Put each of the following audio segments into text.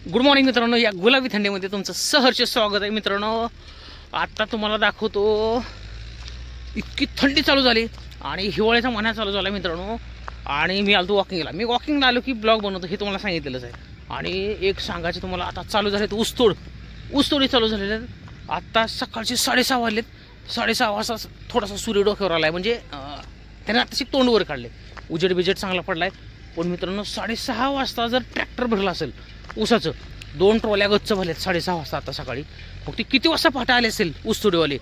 Good morning मित्रांनो, या गुलाबी थंडीमध्ये तुमचं सहर्ष स्वागत आहे मित्रांनो। आता तुम्हाला दाखवतो, इतकी थंडी चालू झाली आणि हिवाळ्याचा महिना चालू झाला मित्रांनो। आणि मी आलो वॉकिंगला, वॉकिंगला आलो की ब्लॉग बनवतो हे तुम्हाला सांगितलेलंच आहे। आणि एक सांगायचं तुम्हाला, आता चालू झालेत ऊसतोडी चालू झालेले आहेत। आता सकाळचे 6:30 वाजलेत। 6:30 वाजता थोडासा सूर्य डोक्यावर आला आहे, म्हणजे त्याने आताशी तोंड वर काढले, उजेड बिजेड चांगला पडलाय। पण मित्रांनो 6:30 वाजता जर ट्रॅक्टर भरला असेल ऊसाचं, 2 ट्रॉल्या गच्च भरलेत 6:30 वाजता आता सकाळी। मग ती किती वाजता पहाटे आले असेल ऊसतोडीवाले,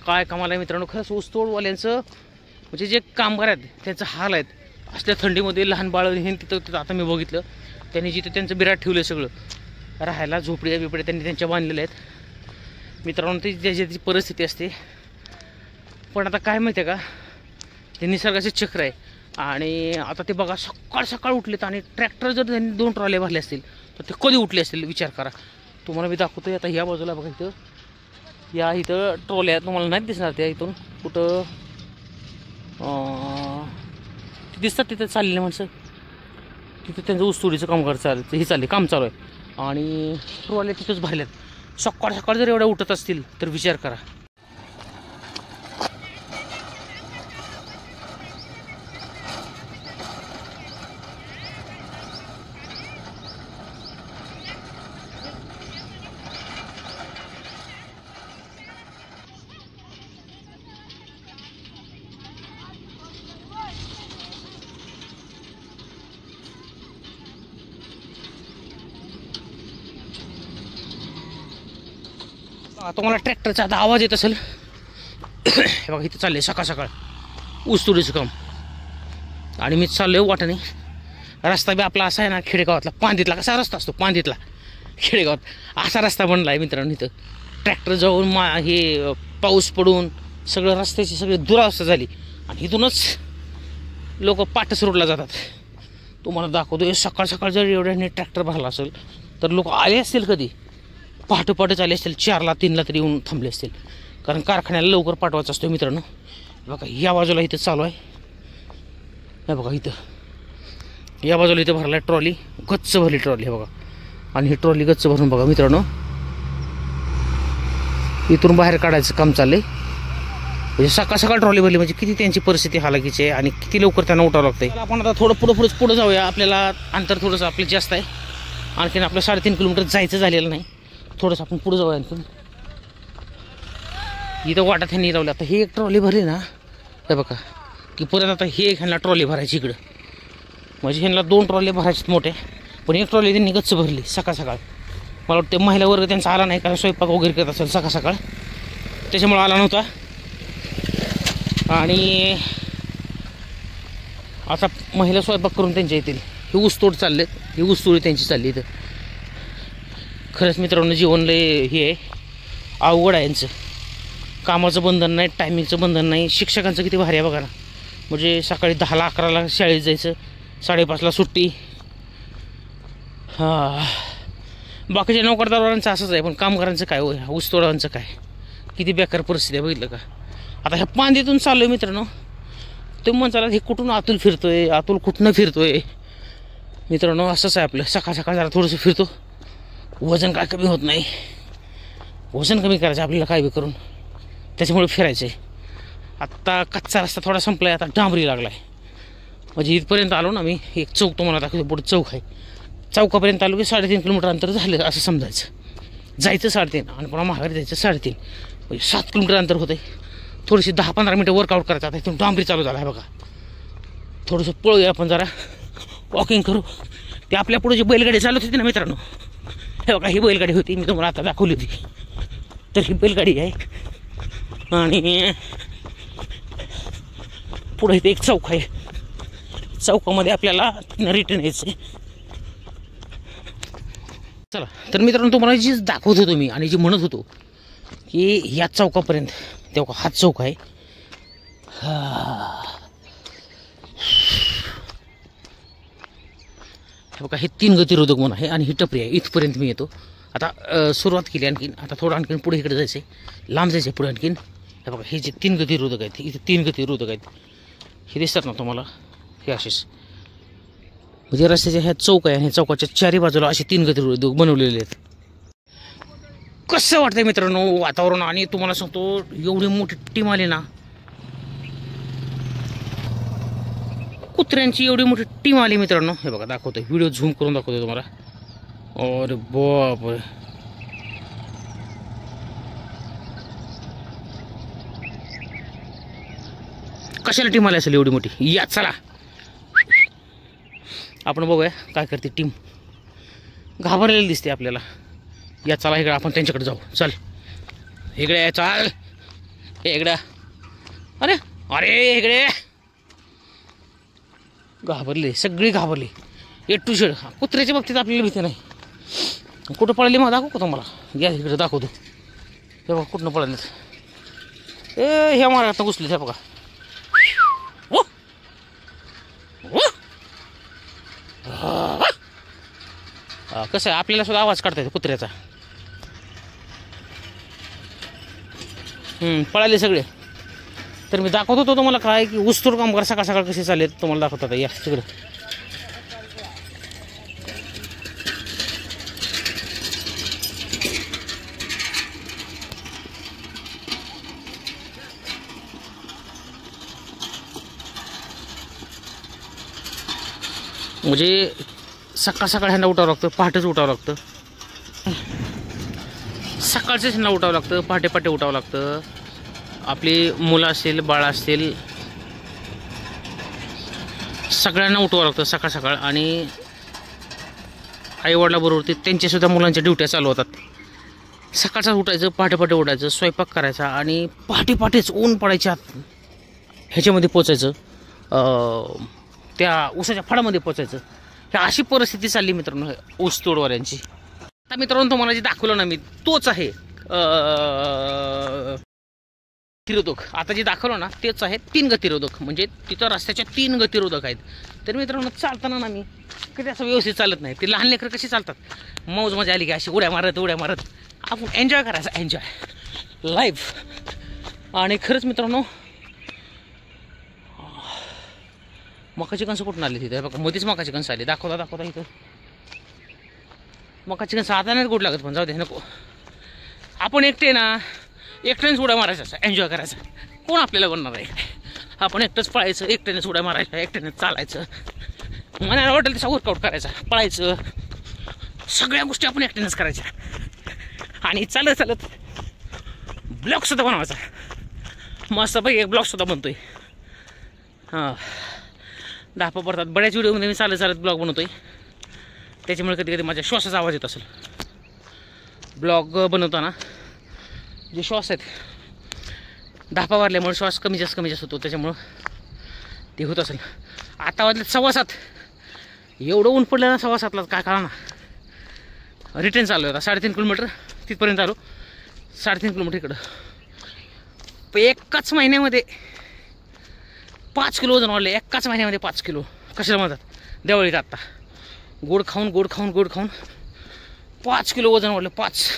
काय कमाल आहे मित्रांनो। खरंच ऊसतोडवाल्यांचं म्हणजे जे कामगार आहेत त्यांचं हाल आहेत असल्या थंडीमध्ये। लहान बाळ हे तिथं आता मी बघितलं, त्यांनी जिथं त्यांचं बिराट ठेवलं सगळं, राहायला झोपड्या बिपड्या त्यांनी त्यांच्या बांधलेल्या आहेत मित्रांनो। ती ज्याची परिस्थिती असते, पण आता काय माहिती आहे का, ते निसर्गाचे चक्र आहे। आणि आता ते बघा, सकाळ उठलेत आणि ट्रॅक्टर जर त्यांनी 2 ट्रॉले भरले असतील तर ते कधी उठले असतील विचार करा। तुम्हाला मी दाखवतो आता या बाजूला बघा, इथं ट्रॉल्या तुम्हाला नाही दिसणार, त्या इथून कुठं दिसतात तिथं चाललेले माणसं, तिथं त्यांचं ऊसतोडीचं काम चालू आहे आणि ट्रॉल्या तिथंच भरल्यात। सकाळ जर एवढ्या उठत असतील तर विचार करा। तुम्हाला ट्रॅक्टरचा आता आवाज येत असेल, हे बघा इथं चालले सकाळ ऊसतोडीचं काम। आणि मी चाललोय वाटाने। रस्ता बी आपला असा आहे ना, खेडेगावातला पांदीतला कसा रस्ता असतो, पांदीतला खेडेगावात असा रस्ता बनला आहे मित्रांनो। इथं ट्रॅक्टर जाऊन हे पाऊस पडून सगळं रस्त्याची सगळी दुरावस्था झाली आणि इथूनच लोक पाटस रोडला जातात। तुम्हाला दाखवतो, सकाळ जर एवढ्याने ट्रॅक्टर भरला असेल तर लोक आले असतील कधी, पहाटे आले असतील, 4ला 3ला तरी येऊन थांबले असतील, कारण कारखान्याला लवकर पाठवायचं असतो मित्रांनो। बघा या बाजूला इथं चालू आहे, हे बघा इथं या बाजूला इथं भरला ट्रॉली, गच्च भरली ट्रॉली, हे बघा। आणि ही ट्रॉली गच्च भरून बघा मित्रांनो, इथून बाहेर काढायचं काम चाललंय। म्हणजे सकाळ ट्रॉली भरली म्हणजे किती त्यांची परिस्थिती हालाकीची आहे आणि किती लवकर त्यांना उठावं लागतंय। आपण आता थोडं पुढे जाऊया, आपल्याला अंतर थोडंसं आपलं जास्त आहे, आणखीन आपलं 3.5 किलोमीटर जायचं झालेलं नाही, थोडंसं आपण पुढे जाऊया आणखीन। इथं वाटा त्यांनी लावलं, आता ही एक ट्रॉली भरली ना, हे बघा की परत आता हे ह्यांना ट्रॉली भरायची इकडं, म्हणजे ह्यांना 2 ट्रॉली भरायचे मोठे, पण एक ट्रॉली त्यांनी गच्च भरली सकाळ। मला वाटतं महिला वर्ग त्यांचा आला नाही, कारण स्वयंपाक वगैरे करत असेल सकाळ, त्याच्यामुळे आला नव्हता। आणि आता महिला स्वयंपाक करून त्यांच्या येतील, हे ऊसतोड चाललेत, ही ऊसतोडी त्यांची चालली इथं। खरंच मित्रांनो, जीवन लय हे आहे, अवघड आहे यांचं। कामाचं बंधन नाही, टायमिंगचं बंधन नाही। शिक्षकांचं किती भारी आहे बघा ना, म्हणजे सकाळी 10ला 11ला शाळेत जायचं, 5:30ला सुट्टी। बाकीच्या नोकरदारांचं असंच आहे, पण कामगारांचं काय, ऊसतोडांचं काय, किती बेकार परिस्थिती आहे बघितलं का। आता ह्या पांदीतून चाललोय मित्रांनो, तुम्ही म्हणताला हे कुठून अतुल कुठनं फिरतोय मित्रांनो। असंच आहे आपलं, सकाळ जरा थोडंसं फिरतो, वजन काय कमी होत नाही, वजन कमी करायचं आपल्याला काय बी करून, त्याच्यामुळे फिरायचं आहे। आत्ता कच्चा रस्ता थोडा संपला आहे, आता डांबरी लागला आहे, म्हणजे इथपर्यंत आलो ना मी। एक चौक तुम्हाला दाखवतो, पुढे चौक आहे, चौकापर्यंत आलो की 3.5 किलोमीटर अंतर झालं असं समजायचं। जायचं 3.5 आणि पुन्हा माघारी जायचं 3.5, म्हणजे 7 किलोमीटर अंतर होतं आहे। थोडीशी 10-15 मिनिटं वर्कआउट करायचं। आता इथून डांबरी चालू झाला आहे बघा, थोडंसं पळूया आपण, जरा वॉकिंग करू। ते आपल्या पुढे जी बैलगाडी चालत होती ना मित्रांनो, हे बघा ही बैलगाडी होती, मी तुम्हाला आता दाखवली होती, तर ही बैलगाडी आहे। आणि पुढे इथे एक चौक आहे, चौकामध्ये आपल्याला रिटर्न यायचं आहे। चला तर मित्रांनो, तुम्हाला जी दाखवत होतो मी आणि जी म्हणत होतो की या चौकापर्यंत, तेव्हा हा चौक आहे। बघा हे 3 गतिरोधक म्हणून आहे आणि ही टपरी आहे, इथपर्यंत मी येतो। आता सुरुवात केली आणखीन, आता थोडं आणखीन पुढे इकडे जायचं आहे, लांब जायचं आहे पुढे आणखीन। हे बघा हे जे 3 गतिरोधक आहेत, इथे 3 गतिरोधक आहेत, हे दिसतात ना तुम्हाला, हे असेच म्हणजे रस्त्याच्या ह्या चौक आहे आणि चौकाच्या चारी बाजूला असे 3 गतिरोधक बनवलेले आहेत. कसं वाटतंय मित्रांनो वातावरण. आणि तुम्हाला सांगतो एवढी मोठी टीम आली ना, कुत्र्यांची एवढी मोठी टीम आली मित्रांनो. हे बघा दाखवतोय, व्हिडिओ झूम करून दाखवतोय तुम्हाला. अरे बाप, कशाला टीम आली असेल एवढी मोठी. या चला आपण बघूया काय करते टीम. घाबरलेली दिसते आपल्याला. या चला इकडे आपण त्यांच्याकडे जाऊ. चल इकडे चाल. इकडे अरे अरे इकडे. घाबरले सगळी, घाबरली ए टू झेड. कुत्र्याच्या बाबतीत आपल्याला भीती नाही. कुठं पळाली मग दाखवू का तुम्हाला. या इकडे दाखवतो. हे बघा कुठनं पळाले. हे मार्गात घुसले. हे बघा कसं आहे आपल्याला सुद्धा आवाज काढता येतो कुत्र्याचा. पळाले सगळे. तर मी दाखवत होतो तुम्हाला काय की ऊसतोड कामगार सकाळ सकाळ कसे चालले तुम्हाला दाखवत होता. या तिकडे म्हणजे सकाळ सकाळ ह्यांना उठावं लागतं, पहाटेच उठावं लागतं. सकाळचंच ह्यांना उठावं लागतं, पहाटे पहाटे उठावं लागतं. आपली मुलं असतील, बाळ असतील, सगळ्यांना उठवावं लागतं सकाळ सकाळ. आणि आईवडिलाबरोबर ते त्यांच्यासुद्धा मुलांच्या ड्युट्या चालू होतात. सकाळचं उठायचं, पहाटे पहाटे उठायचं, स्वयंपाक करायचा आणि पहाटे पहाटेच ऊन पडायच्या ह्याच्यामध्ये पोचायचं, त्या ऊसाच्या फळामध्ये पोचायचं. ह्या अशी परिस्थिती चालली मित्रांनो ऊस तोडवाल्यांची. आता मित्रांनो तुम्हाला जे दाखवलं ना मी तोच आहे गतिरोधक. आता जे दाखवलं ना तेच आहे 3 गतिरोधक. म्हणजे तिथं रस्त्याच्या 3 गतिरोधक आहेत. तर मित्रांनो चालताना ना मी कधी असं व्यवस्थित चालत नाही. ते लहान लेकरं कशी चालतात मौज मजा आली की अशी उड्या मारत उड्या मारत. आपण एन्जॉय करायचा, एन्जॉय लाईफ. आणि खरंच मित्रांनो मकाची कणसं कुठून आली तिथे बघा. मध्येच मकाची कणसं आली. दाखवता इथं मकाची कणसं. आता नाही गोड लागत पण जाऊ दे नको. आपण एकटे ना एकट्यानेच उड्या मारायचा, एन्जॉय करायचा. कोण आपल्याला बनणार आहे. आपण एकटंच पळायचं, एकट्यानेच उड्या मारायच्या, एकट्यानेच चालायचं. मनाला वाटेल तसा वर्कआउट करायचा, पळायचं. सगळ्या गोष्टी आपण एकट्यानेच करायच्या. आणि चालत चालत ब्लॉगसुद्धा बनवायचा. मस्तपैकी एक ब्लॉगसुद्धा बनतोय. हां धापा पडतात. बऱ्याच व्हिडिओमध्ये मी चालत चालत ब्लॉग बनवतोय. त्याच्यामुळे कधी कधी माझ्या श्वासाचा आवाज येत असेल. ब्लॉग बनवताना जे श्वास आहेत धापा वारल्यामुळे श्वास कमी जास्त होतो. त्याच्यामुळं ते होत असेल. आता वाजले 7:15. एवढं ऊन पडलं ना 7:15 काय कळा ना. रिटर्न चालू होता 3.5 किलोमीटर तिथपर्यंत आलो. 3.5 किलोमीटर इकडं. एकाच महिन्यामध्ये 5 किलो वजन वाढले. एकाच महिन्यामध्ये 5 किलो. कशाला म्हणतात दिवाळीत आत्ता गोड खाऊन 5 किलो वजन वाढलं. 5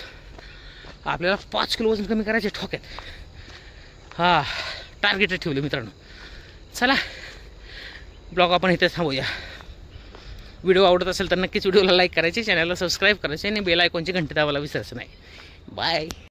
आपल्याला 5 किलो वजन कमी करायचे ठोक्यात. हां टार्गेट ठेवलं मित्रांनो. चला ब्लॉग आपण इथेच थांबूया. व्हिडिओ आवडत असेल तर नक्कीच व्हिडिओला लाईक करायचे, चॅनलला सबस्क्राईब करायचे आणि बेल आयकॉनची घंटी दाबायला विसरायचं नाही. बाय.